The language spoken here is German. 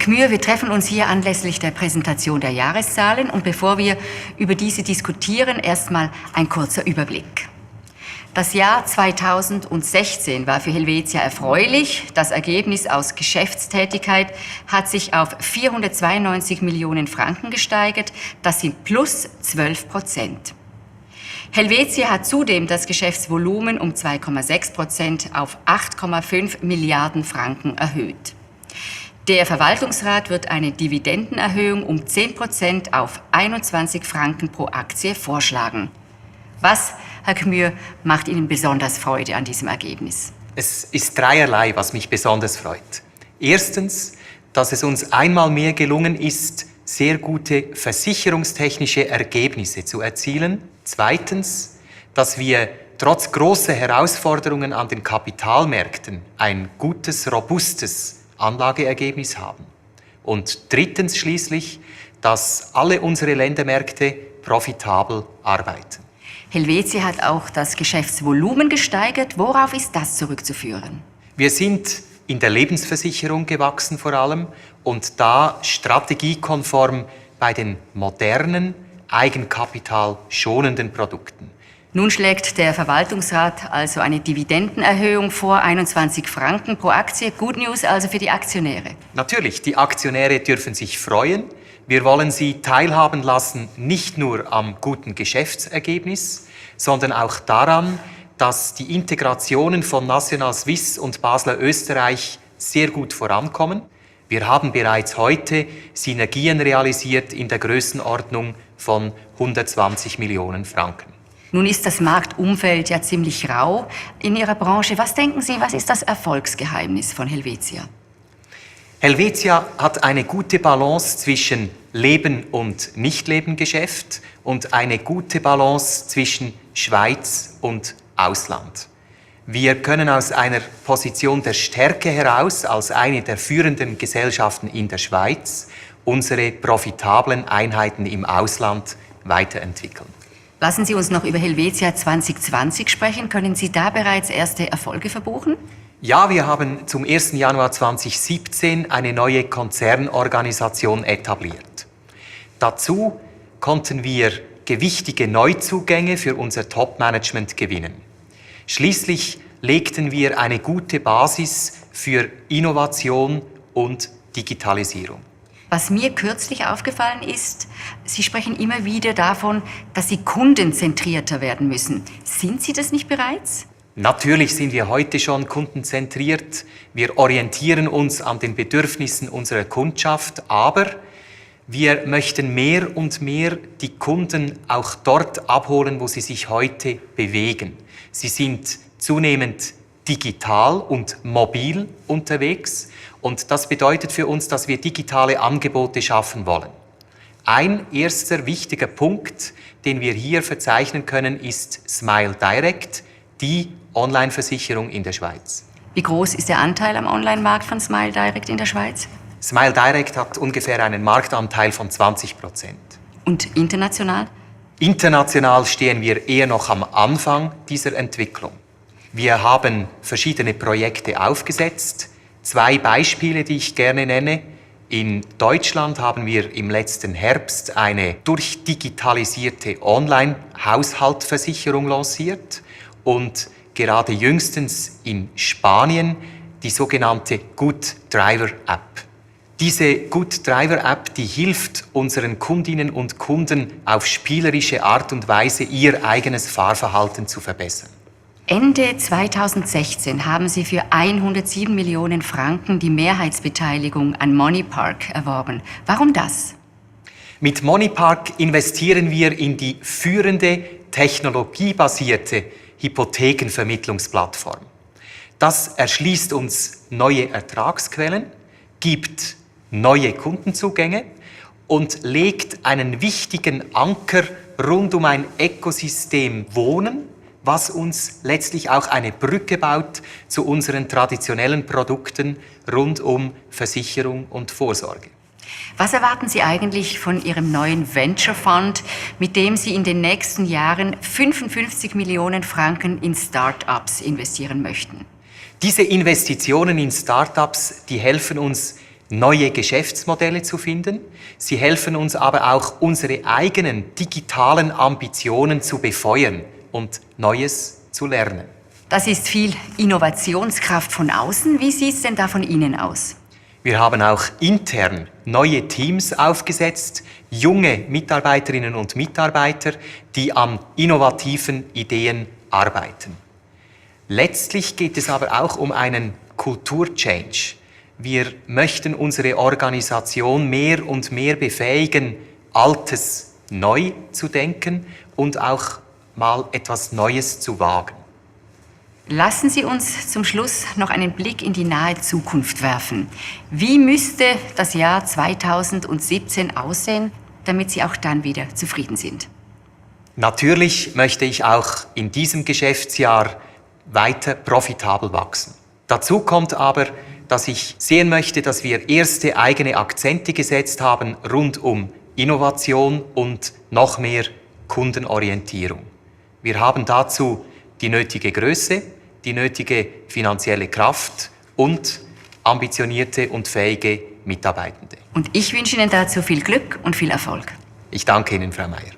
Gmür, wir treffen uns hier anlässlich der Präsentation der Jahreszahlen und bevor wir über diese diskutieren, erstmal ein kurzer Überblick. Das Jahr 2016 war für Helvetia erfreulich. Das Ergebnis aus Geschäftstätigkeit hat sich auf 492 Millionen Franken gesteigert. Das sind plus 12%. Helvetia hat zudem das Geschäftsvolumen um 2,6% auf 8,5 Milliarden Franken erhöht. Der Verwaltungsrat wird eine Dividendenerhöhung um 10% auf 21 Franken pro Aktie vorschlagen. Was, Herr Gmür, macht Ihnen besonders Freude an diesem Ergebnis? Es ist dreierlei, was mich besonders freut. Erstens, dass es uns einmal mehr gelungen ist, sehr gute versicherungstechnische Ergebnisse zu erzielen. Zweitens, dass wir trotz großer Herausforderungen an den Kapitalmärkten ein gutes, robustes Anlageergebnis haben. Und drittens schließlich, dass alle unsere Ländermärkte profitabel arbeiten. Helvetia hat auch das Geschäftsvolumen gesteigert. Worauf ist das zurückzuführen? Wir sind in der Lebensversicherung gewachsen vor allem und da strategiekonform bei den modernen, eigenkapitalschonenden Produkten. Nun schlägt der Verwaltungsrat also eine Dividendenerhöhung vor, 21 Franken pro Aktie. Good News also für die Aktionäre. Natürlich, die Aktionäre dürfen sich freuen. Wir wollen sie teilhaben lassen, nicht nur am guten Geschäftsergebnis, sondern auch daran, dass die Integrationen von National Suisse und Basler Österreich sehr gut vorankommen. Wir haben bereits heute Synergien realisiert in der Größenordnung von 120 Millionen Franken. Nun ist das Marktumfeld ja ziemlich rau in Ihrer Branche. Was denken Sie, was ist das Erfolgsgeheimnis von Helvetia? Helvetia hat eine gute Balance zwischen Leben- und Nicht-Leben-Geschäft und eine gute Balance zwischen Schweiz und Ausland. Wir können aus einer Position der Stärke heraus, als eine der führenden Gesellschaften in der Schweiz, unsere profitablen Einheiten im Ausland weiterentwickeln. Lassen Sie uns noch über Helvetia 2020 sprechen. Können Sie da bereits erste Erfolge verbuchen? Ja, wir haben zum 1. Januar 2017 eine neue Konzernorganisation etabliert. Dazu konnten wir gewichtige Neuzugänge für unser Top-Management gewinnen. Schließlich legten wir eine gute Basis für Innovation und Digitalisierung. Was mir kürzlich aufgefallen ist, Sie sprechen immer wieder davon, dass Sie kundenzentrierter werden müssen. Sind Sie das nicht bereits? Natürlich sind wir heute schon kundenzentriert. Wir orientieren uns an den Bedürfnissen unserer Kundschaft, aber wir möchten mehr und mehr die Kunden auch dort abholen, wo sie sich heute bewegen. Sie sind zunehmend digital und mobil unterwegs und das bedeutet für uns, dass wir digitale Angebote schaffen wollen. Ein erster wichtiger Punkt, den wir hier verzeichnen können, ist Smile Direct, die Online-Versicherung in der Schweiz. Wie groß ist der Anteil am Online-Markt von Smile Direct in der Schweiz? Smile Direct hat ungefähr einen Marktanteil von 20%. Und international? International stehen wir eher noch am Anfang dieser Entwicklung. Wir haben verschiedene Projekte aufgesetzt. 2 Beispiele, die ich gerne nenne. In Deutschland haben wir im letzten Herbst eine durchdigitalisierte Online-Haushaltsversicherung lanciert und gerade jüngstens in Spanien die sogenannte Good Driver App. Diese Good Driver App, die hilft unseren Kundinnen und Kunden auf spielerische Art und Weise ihr eigenes Fahrverhalten zu verbessern. Ende 2016 haben Sie für 107 Millionen Franken die Mehrheitsbeteiligung an MoneyPark erworben. Warum das? Mit MoneyPark investieren wir in die führende technologiebasierte Hypothekenvermittlungsplattform. Das erschließt uns neue Ertragsquellen, gibt neue Kundenzugänge und legt einen wichtigen Anker rund um ein Ökosystem Wohnen, was uns letztlich auch eine Brücke baut zu unseren traditionellen Produkten rund um Versicherung und Vorsorge. Was erwarten Sie eigentlich von Ihrem neuen Venture Fund, mit dem Sie in den nächsten Jahren 55 Millionen Franken in Start-ups investieren möchten? Diese Investitionen in Start-ups, die helfen uns, neue Geschäftsmodelle zu finden. Sie helfen uns aber auch, unsere eigenen digitalen Ambitionen zu befeuern und Neues zu lernen. Das ist viel Innovationskraft von außen. Wie sieht es denn da von Ihnen aus? Wir haben auch intern neue Teams aufgesetzt, junge Mitarbeiterinnen und Mitarbeiter, die an innovativen Ideen arbeiten. Letztlich geht es aber auch um einen Kulturchange. Wir möchten unsere Organisation mehr und mehr befähigen, Altes neu zu denken und auch mal etwas Neues zu wagen. Lassen Sie uns zum Schluss noch einen Blick in die nahe Zukunft werfen. Wie müsste das Jahr 2017 aussehen, damit Sie auch dann wieder zufrieden sind? Natürlich möchte ich auch in diesem Geschäftsjahr weiter profitabel wachsen. Dazu kommt aber, dass ich sehen möchte, dass wir erste eigene Akzente gesetzt haben rund um Innovation und noch mehr Kundenorientierung. Wir haben dazu die nötige Größe, die nötige finanzielle Kraft und ambitionierte und fähige Mitarbeitende. Und ich wünsche Ihnen dazu viel Glück und viel Erfolg. Ich danke Ihnen, Frau Meier.